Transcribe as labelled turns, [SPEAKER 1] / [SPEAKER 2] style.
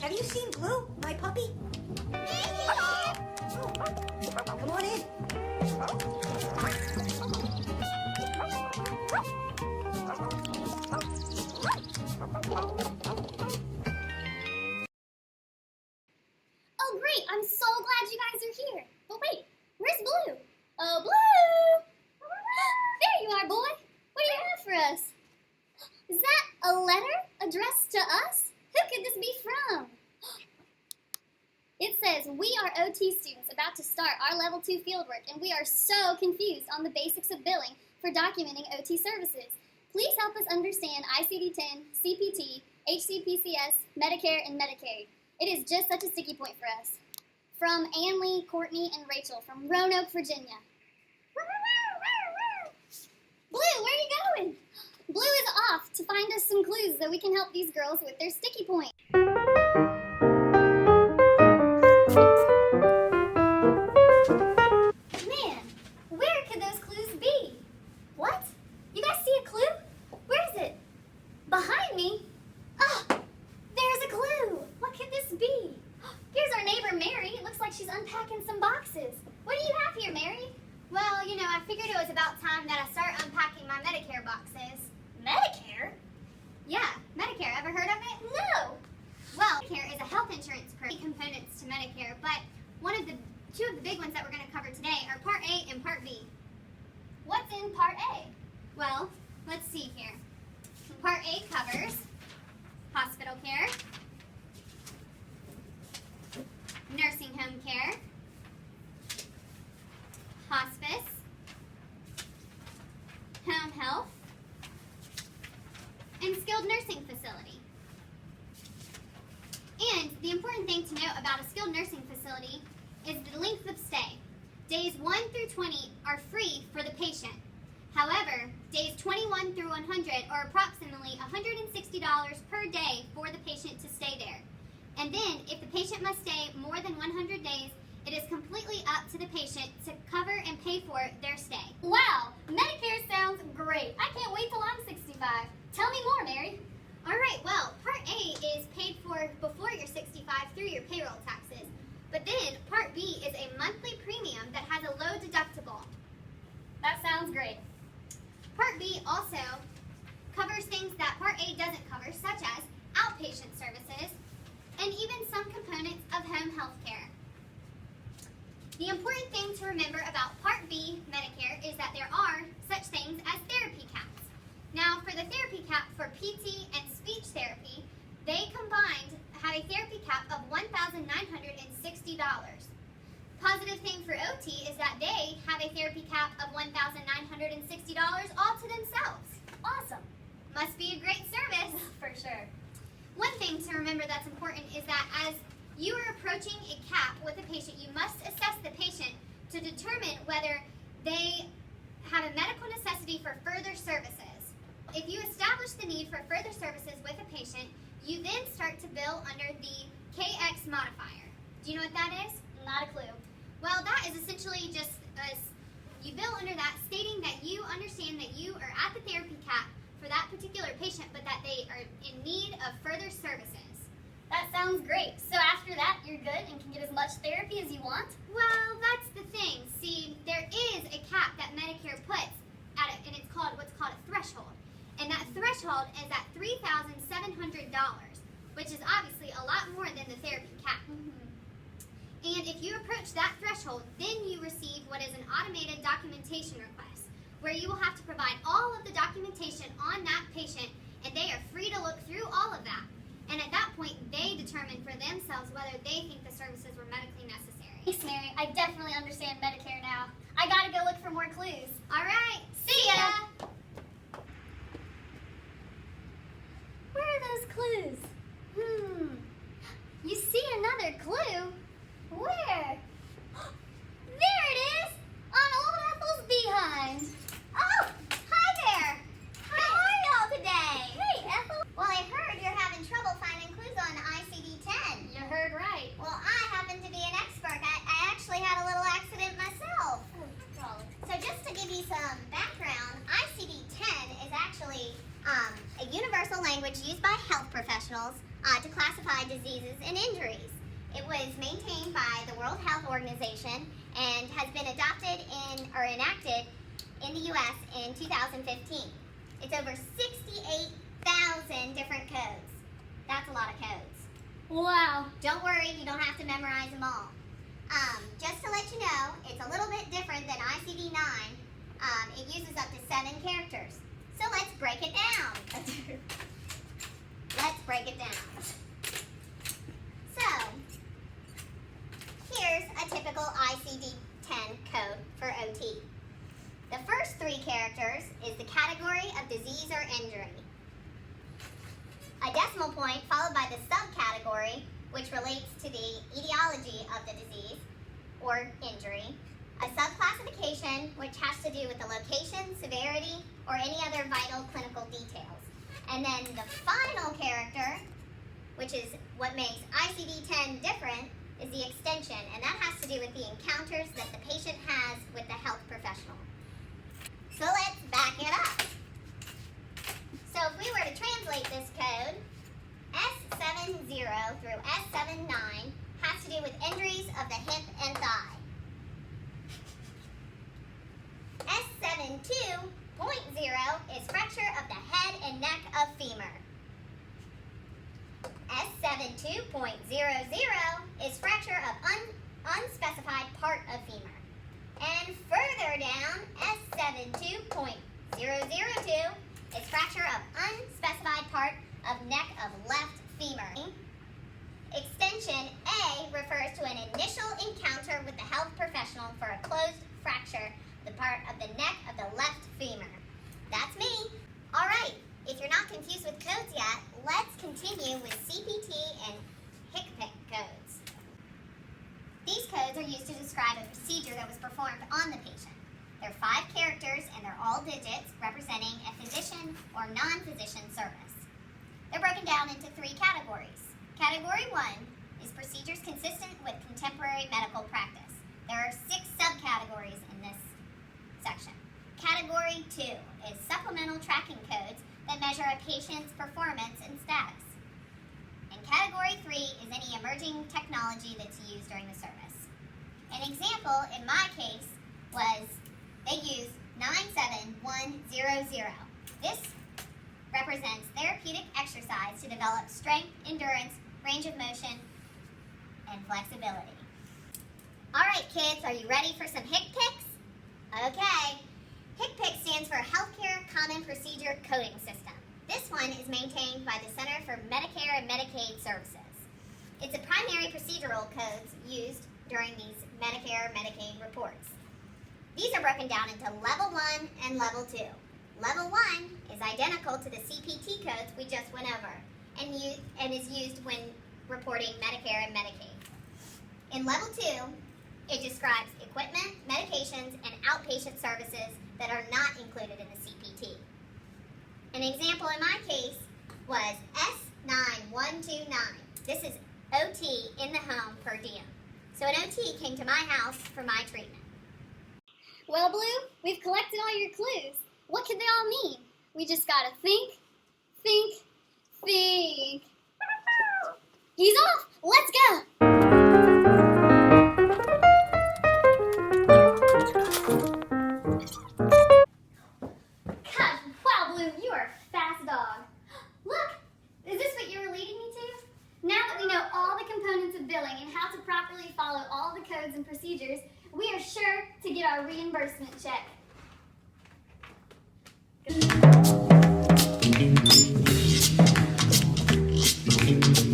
[SPEAKER 1] Have you seen Blue, my puppy? Come on in.
[SPEAKER 2] Oh, great! I'm so glad you guys are here. But wait, where's Blue? Oh, Blue! There you are, boy. What do you have for us? Is that a letter addressed to us? Who could this be from? It says, we are OT students about to start our Level 2 fieldwork, and we are so confused on the basics of billing for documenting OT services. Please help us understand ICD-10, CPT, HCPCS, Medicare, and Medicaid. It is just such a sticky point for us. From Ann Lee, Courtney, and Rachel from Roanoke, Virginia. Blue, where are you going? Blue is off to find us some clues so we can help these girls with their sticky point. Man, where could those clues be? What? You guys see a clue? Where is it? Behind me? Ah, there's a clue. What could this be? Here's our neighbor Mary. It looks like she's unpacking some boxes. What do you have here, Mary?
[SPEAKER 3] Well, you know, I figured it was about time that I start unpacking my Medicare boxes.
[SPEAKER 2] Medicare?
[SPEAKER 3] Yeah, Medicare. Ever heard of it?
[SPEAKER 2] No.
[SPEAKER 3] Well, Medicare is a health insurance program. Components to Medicare, but two of the big ones that we're going to cover today are Part A and Part B.
[SPEAKER 2] What's in Part A?
[SPEAKER 3] Well, let's see here. Part A covers hospital care, nursing home care, hospice, home health, and skilled nursing facility. And the important thing to note about a skilled nursing facility is the length of stay. Days 1 through 20 are free for the patient. However, days 21 through 100 are approximately $160 per day for the patient to stay there. And then, if the patient must stay more than 100 days, it is completely up to the patient to cover and pay for their stay.
[SPEAKER 2] Wow, Medicare sounds great. I can't wait till I'm 65. Tell me more, Mary.
[SPEAKER 3] All right, well, Part A is paid for before you're 65 through your payroll taxes. But then, Part B is a monthly premium that has a low deductible.
[SPEAKER 2] That sounds great.
[SPEAKER 3] Part B also covers things that Part A doesn't cover, such as outpatient services and even some components of home health care. The important thing to remember about Part B Medicare is that there are such things as therapy caps. Now, for the therapy cap for PT and speech therapy, they combined have a therapy cap of $1,960. Positive thing for OT is that they have a therapy cap of $1,960 all to themselves.
[SPEAKER 2] Awesome.
[SPEAKER 3] Must be a great service.
[SPEAKER 2] For sure.
[SPEAKER 3] One thing to remember that's important is that as you are approaching a cap with a patient, you must assess the patient to determine whether they have a medical necessity for further services. If you establish the need for further services with a patient, you then start to bill under the KX modifier. Do you know what that is?
[SPEAKER 2] Not a clue.
[SPEAKER 3] Well, that is essentially just you bill under that, stating that you understand that you are at the therapy cap for that particular patient, but that they are in need of further services.
[SPEAKER 2] That sounds great. So after that, you're good and can get as much therapy as you want?
[SPEAKER 3] Well, that's the thing. See, there is a cap that Medicare puts at it, and it's called what's called a threshold. And that threshold is at $3,700, which is obviously a lot more than the therapy cap. And if you approach that threshold, then you receive what is an automated documentation request, where you will have to provide all of the documentation on that patient, and they are free to look through all of that. And at that point, they determine for themselves whether they think the services were medically necessary.
[SPEAKER 2] Thanks, Mary. I definitely understand Medicare now. I gotta go look for more clues.
[SPEAKER 3] All right, see ya!
[SPEAKER 2] Where are those clues? You see another clue? Where? There it is! On old Ethel's behind.
[SPEAKER 3] Oh, hi there! How are y'all today?
[SPEAKER 2] Hey, Ethel.
[SPEAKER 3] Well, I heard you're having trouble finding clues on ICD-10.
[SPEAKER 2] You heard right.
[SPEAKER 3] Well, I happen to be an expert. I actually had a little accident myself.
[SPEAKER 2] Oh, golly.
[SPEAKER 3] So just to give you some background, ICD-10 is actually a universal language used by health professionals to classify diseases and injuries. It was maintained by the World Health Organization and has been adopted enacted in the U.S. in 2015. It's over 68,000 different codes. That's a lot of codes.
[SPEAKER 2] Wow.
[SPEAKER 3] Don't worry, you don't have to memorize them all. Just to let you know, it's a little bit different than ICD-9. It uses up to 7 characters. So let's break it down. Let's break it down. So, here's a typical ICD-10 code for OT. The first 3 characters is the category of disease or injury. A decimal point followed by the subcategory, which relates to the etiology of the disease or injury. A subclassification, which has to do with the location, severity, or any other vital clinical details. And then the final character, which is what makes ICD-10 different, is the extension, and that has to do with the encounters that the patient has with the health professional. So let's back it up. So if we were to translate this code, S70 through S79 has to do with injuries of the hip and thigh. S72.0 is fracture of the head and neck of femur. S72.00 is fracture of unspecified part of femur. And further down, S72.002 is fracture of unspecified part of neck of left femur. Extension A refers to an initial encounter with the health professional for a closed fracture, the part of the neck of the left femur. That's me. All right, if you're not confused with codes yet, let's continue with CPT and HCPC codes. These codes are used to describe a procedure that was performed on the patient. There are 5 characters and they're all digits representing a physician or non-physician service. They're broken down into 3 categories. Category 1 is procedures consistent with contemporary medical practice. There are 6 subcategories in this section. Category 2 is supplemental tracking codes that measure a patient's performance and status. And Category 3 is any emerging technology that's used during the service. An example in my case was they used 97100. This represents therapeutic exercise to develop strength, endurance, range of motion, and flexibility. All right, kids, are you ready for some HCPCs? Okay. HCPC stands for Healthcare Common Procedure Coding System. This one is maintained by the Center for Medicare and Medicaid Services. It's a primary procedural codes used during these Medicare and Medicaid reports. These are broken down into Level 1 and Level 2. Level 1 is identical to the CPT codes we just went over and is used when reporting Medicare and Medicaid. In Level 2, it describes equipment, medications, and outpatient services that are not included in the CPT. An example in my case was S9129. This is OT in the home per diem. So an OT came to my house for my treatment.
[SPEAKER 2] Well, Blue, we've collected all your clues. What could they all mean? We just gotta think. He's off! Let's go! Gosh, wow, Blue, you are a fast dog. Look, is this what you were leading me to? Now that we know all the components of billing and how to properly follow all the codes and procedures, we are sure to get our reimbursement check. Good.